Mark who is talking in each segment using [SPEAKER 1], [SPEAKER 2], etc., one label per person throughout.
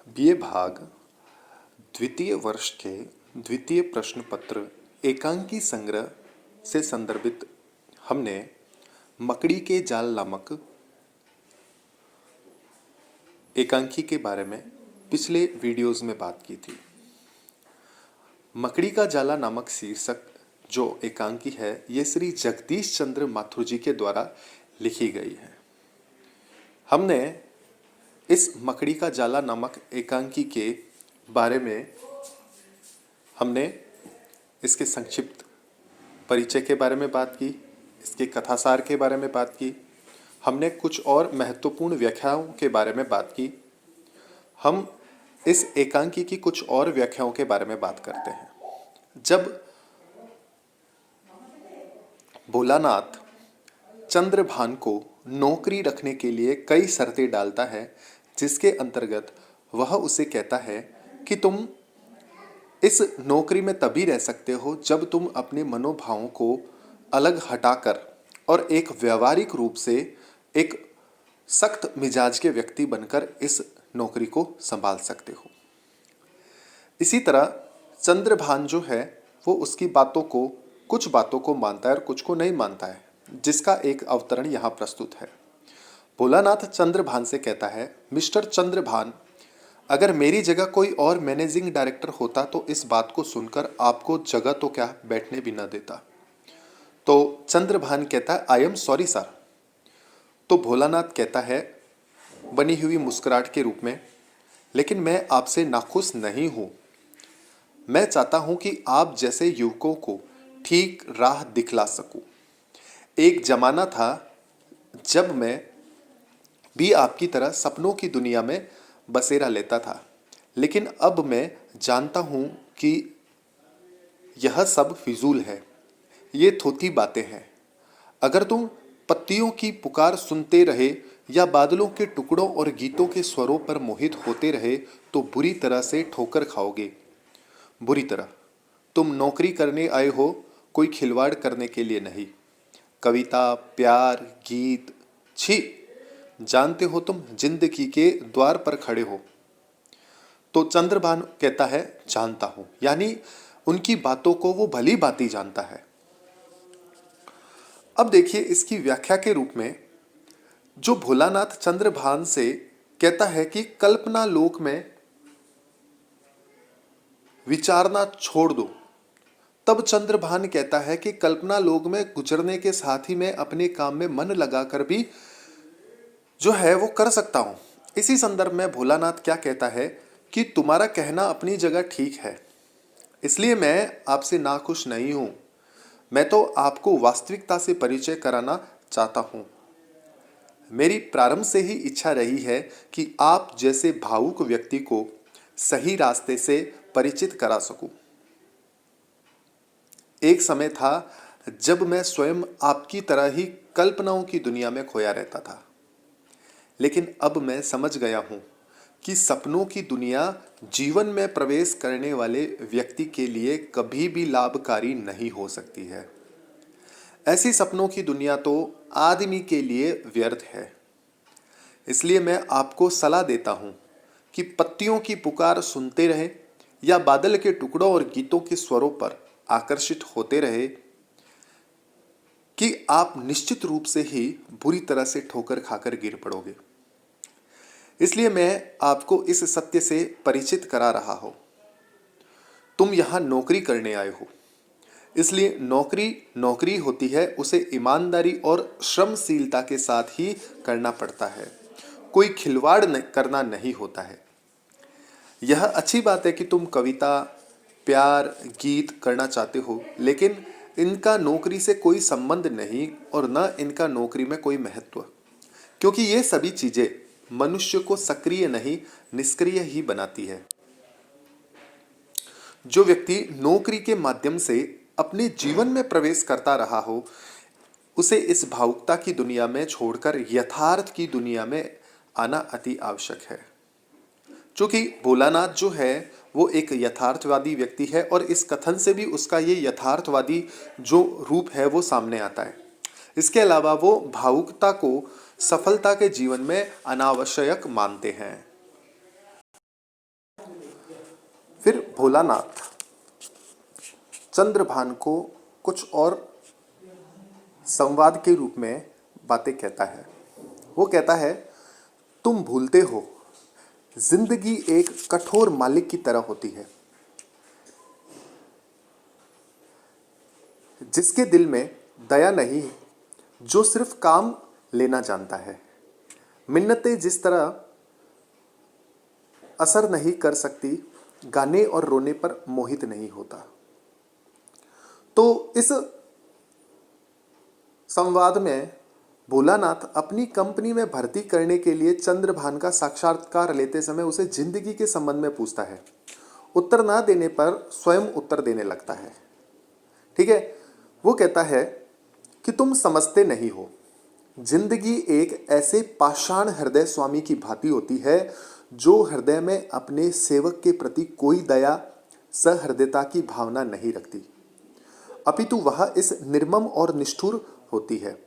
[SPEAKER 1] BA भाग द्वितीय वर्ष के द्वितीय प्रश्न पत्र एकांकी संग्रह से संदर्भित हमने मकड़ी के जाल नामक एकांकी के बारे में पिछले वीडियोस में बात की थी। मकड़ी का जाला नामक शीर्षक जो एकांकी है ये श्री जगदीश चंद्र माथुर जी के द्वारा लिखी गई है। हमने इस मकड़ी का जाला नामक एकांकी के बारे में हमने इसके संक्षिप्त परिचय के बारे में बात की, इसके कथासार के बारे में बात की, हमने कुछ और महत्वपूर्ण व्याख्याओं के बारे में बात की। हम इस एकांकी की कुछ और व्याख्याओं के बारे में बात करते हैं। जब भोलानाथ चंद्रभान को नौकरी रखने के लिए कई शर्तें डालता है, जिसके अंतर्गत वह उसे कहता है कि तुम इस नौकरी में तभी रह सकते हो जब तुम अपने मनोभावों को अलग हटाकर और एक व्यवहारिक रूप से एक सख्त मिजाज के व्यक्ति बनकर इस नौकरी को संभाल सकते हो। इसी तरह चंद्रभान जो है वो उसकी बातों को कुछ बातों को मानता है और कुछ को नहीं मानता है, जिसका एक अवतरण यहाँ प्रस्तुत है। भोलानाथ चंद्रभान से कहता है, मिस्टर चंद्रभान, अगर मेरी जगह कोई और मैनेजिंग डायरेक्टर होता तो इस बात को सुनकर आपको जगह तो क्या बैठने भी न देता। तो चंद्रभान कहता है, आई एम सॉरी सर। तो भोलानाथ कहता है बनी हुई मुस्कुराहट के रूप में, लेकिन मैं आपसे नाखुश नहीं हूं। मैं चाहता हूं कि आप जैसे युवकों को ठीक राह दिखला सकूं। एक जमाना था जब मैं भी आपकी तरह सपनों की दुनिया में बसेरा लेता था, लेकिन अब मैं जानता हूं कि यह सब फिजूल है, ये थोथी बातें हैं। अगर तुम पत्तियों की पुकार सुनते रहे या बादलों के टुकड़ों और गीतों के स्वरों पर मोहित होते रहे तो बुरी तरह से ठोकर खाओगे। बुरी तरह। तुम नौकरी करने आए हो, कोई खिलवाड़ करने के लिए नहीं। कविता, प्यार, गीत, छी, जानते हो तुम जिंदगी के द्वार पर खड़े हो। तो चंद्रभान कहता है जानता हूं, यानी उनकी बातों को वो भली भांति जानता है। अब देखिए इसकी व्याख्या के रूप में जो भोलानाथ चंद्रभान से कहता है कि कल्पना लोक में विचारना छोड़ दो, तब चंद्रभान कहता है कि कल्पना लोक में गुजरने के साथ ही मैं अपने काम में मन लगाकर भी जो है वो कर सकता हूं। इसी संदर्भ में भोलानाथ क्या कहता है कि तुम्हारा कहना अपनी जगह ठीक है, इसलिए मैं आपसे नाखुश नहीं हूं। मैं तो आपको वास्तविकता से परिचय कराना चाहता हूं। मेरी प्रारंभ से ही इच्छा रही है कि आप जैसे भावुक व्यक्ति को सही रास्ते से परिचित करा सकूं। एक समय था जब मैं स्वयं आपकी तरह ही कल्पनाओं की दुनिया में खोया रहता था, लेकिन अब मैं समझ गया हूं कि सपनों की दुनिया जीवन में प्रवेश करने वाले व्यक्ति के लिए कभी भी लाभकारी नहीं हो सकती है। ऐसी सपनों की दुनिया तो आदमी के लिए व्यर्थ है। इसलिए मैं आपको सलाह देता हूं कि पत्तियों की पुकार सुनते रहें या बादल के टुकड़ों और गीतों के स्वरों पर आकर्षित होते रहे कि आप निश्चित रूप से ही बुरी तरह से ठोकर खाकर गिर पड़ोगे। इसलिए मैं आपको इस सत्य से परिचित करा रहा हूं। तुम यहां नौकरी करने आए हो, इसलिए नौकरी होती है, उसे ईमानदारी और श्रमशीलता के साथ ही करना पड़ता है। कोई खिलवाड़ करना नहीं होता है। यह अच्छी बात है कि तुम कविता, प्यार, गीत करना चाहते हो, लेकिन इनका नौकरी से कोई संबंध नहीं और न इनका नौकरी में कोई महत्व, क्योंकि ये सभी चीजें मनुष्य को सक्रिय नहीं निष्क्रिय ही बनाती है। जो व्यक्ति नौकरी के माध्यम से अपने जीवन में प्रवेश करता रहा हो, उसे इस भावुकता की दुनिया में छोड़कर यथार्थ की दुनिया में आना अति आवश्यक है। चूंकि भोलानाथ जो है वो एक यथार्थवादी व्यक्ति है और इस कथन से भी उसका ये यथार्थवादी जो रूप है वो सामने आता है। इसके अलावा वो भावुकता को सफलता के जीवन में अनावश्यक मानते हैं। भोलानाथ चंद्रभान को कुछ और संवाद के रूप में बातें कहता है। वो कहता है, तुम भूलते हो जिंदगी एक कठोर मालिक की तरह होती है, जिसके दिल में दया नहीं, जो सिर्फ काम लेना जानता है। मिन्नतें जिस तरह असर नहीं कर सकती, गाने और रोने पर मोहित नहीं होता। तो इस संवाद में भोलानाथ अपनी कंपनी में भर्ती करने के लिए चंद्रभान का साक्षात्कार लेते समय उसे जिंदगी के संबंध में पूछता है। उत्तर ना देने पर स्वयं उत्तर देने लगता है। ठीक है, वो कहता है कि तुम समझते नहीं हो, जिंदगी एक ऐसे पाषाण हृदय स्वामी की भांति होती है जो हृदय में अपने सेवक के प्रति कोई दया सहृदयता की भावना नहीं रखती, अपितु वह इस निर्मम और निष्ठुर होती है।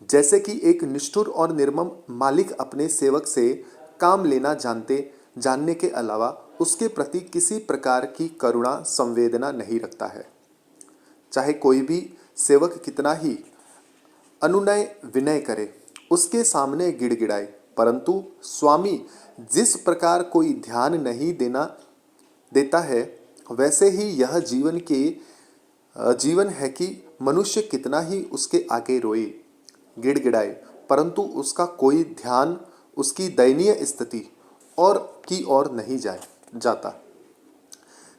[SPEAKER 1] जैसे कि एक निष्ठुर और निर्मम मालिक अपने सेवक से काम लेना जानने के अलावा उसके प्रति किसी प्रकार की करुणा संवेदना नहीं रखता है। चाहे कोई भी सेवक कितना ही अनुनय विनय करे, उसके सामने गिड़गिड़ाए, परंतु स्वामी जिस प्रकार कोई ध्यान नहीं देता है, वैसे ही यह जीवन है कि मनुष्य कितना ही उसके आगे रोए गिड़गिड़ाए, परंतु उसका कोई ध्यान उसकी दयनीय स्थिति की ओर नहीं जाता।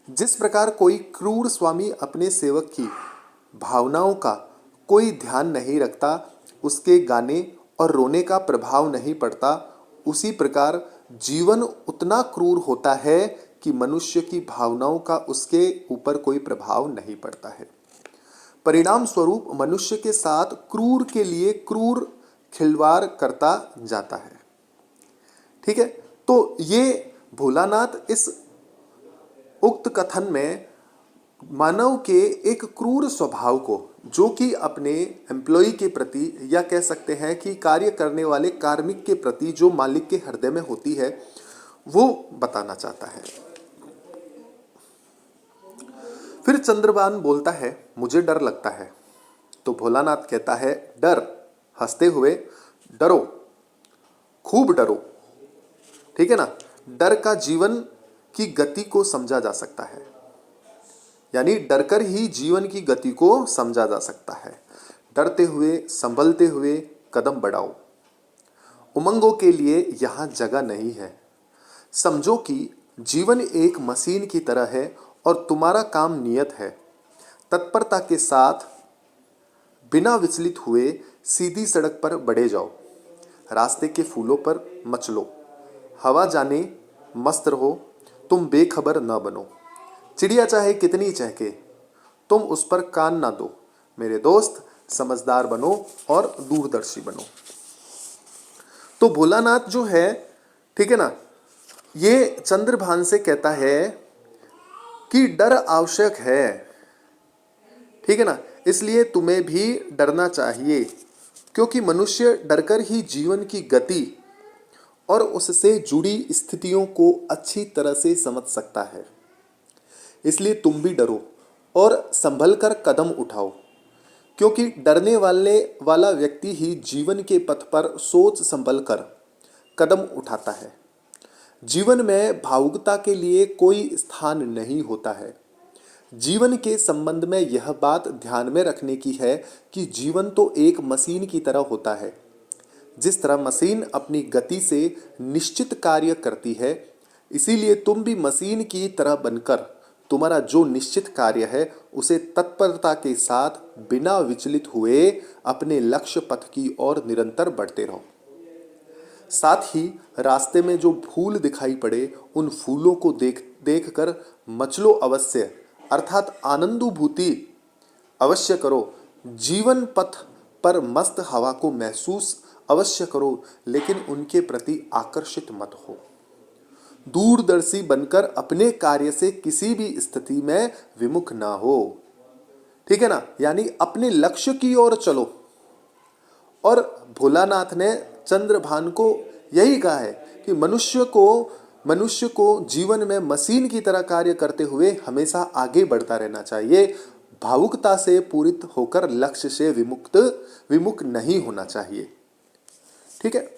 [SPEAKER 1] जिस प्रकार कोई क्रूर स्वामी अपने सेवक की भावनाओं का कोई ध्यान नहीं रखता, उसके गाने और रोने का प्रभाव नहीं पड़ता, उसी प्रकार जीवन उतना क्रूर होता है कि मनुष्य की भावनाओं का उसके ऊपर कोई प्रभाव नहीं पड़ता है। परिणाम स्वरूप मनुष्य के साथ क्रूर के लिए क्रूर खिलवाड़ करता जाता है। ठीक है, तो ये भोलानाथ इस उक्त कथन में मानव के एक क्रूर स्वभाव को, जो कि अपने एम्प्लॉय के प्रति या कह सकते हैं कि कार्य करने वाले कार्मिक के प्रति जो मालिक के हृदय में होती है, वो बताना चाहता है। फिर चंद्रभान बोलता है, मुझे डर लगता है। तो भोलानाथ कहता है, डर, हंसते हुए, डरो, खूब डरो। ठीक है ना, डर का जीवन की गति को समझा जा सकता है, यानी डरकर ही जीवन की गति को समझा जा सकता है। डरते हुए, संभलते हुए कदम बढ़ाओ। उमंगों के लिए यहाँ जगह नहीं है। समझो कि जीवन एक मशीन की तरह है और तुम्हारा काम नियत है। तत्परता के साथ बिना विचलित हुए सीधी सड़क पर बढ़े जाओ। रास्ते के फूलों पर मचलो, हवा जाने मस्त रहो, तुम बेखबर न बनो। चिड़िया चाहे कितनी चहके, तुम उस पर कान ना दो। मेरे दोस्त, समझदार बनो और दूरदर्शी बनो। तो भोलानाथ जो है, ठीक है ना, ये चंद्रभान से कहता है कि डर आवश्यक है। ठीक है ना, इसलिए तुम्हें भी डरना चाहिए, क्योंकि मनुष्य डरकर ही जीवन की गति और उससे जुड़ी स्थितियों को अच्छी तरह से समझ सकता है। इसलिए तुम भी डरो और संभल कर कदम उठाओ, क्योंकि डरने वाला व्यक्ति ही जीवन के पथ पर सोच संभल कर कदम उठाता है। जीवन में भावुकता के लिए कोई स्थान नहीं होता है। जीवन के संबंध में यह बात ध्यान में रखने की है कि जीवन तो एक मशीन की तरह होता है। जिस तरह मशीन अपनी गति से निश्चित कार्य करती है, इसीलिए तुम भी मशीन की तरह बनकर तुम्हारा जो निश्चित कार्य है उसे तत्परता के साथ बिना विचलित हुए अपने लक्ष्य पथ की ओर निरंतर बढ़ते रहो। साथ ही रास्ते में जो फूल दिखाई पड़े, उन फूलों को देख कर मचलो अवश्य, अर्थात आनंदुभूति अवश्य करो। जीवन पथ पर मस्त हवा को महसूस अवश्य करो, लेकिन उनके प्रति आकर्षित मत हो। दूरदर्शी बनकर अपने कार्य से किसी भी स्थिति में विमुख ना हो। ठीक है ना, यानी अपने लक्ष्य की ओर चलो। और भोलानाथ ने चंद्रभान को यही कहा है कि मनुष्य को मनुष्य को जीवन में मशीन की तरह कार्य करते हुए हमेशा आगे बढ़ता रहना चाहिए। भावुकता से पूरित होकर लक्ष्य से विमुख नहीं होना चाहिए। ठीक है।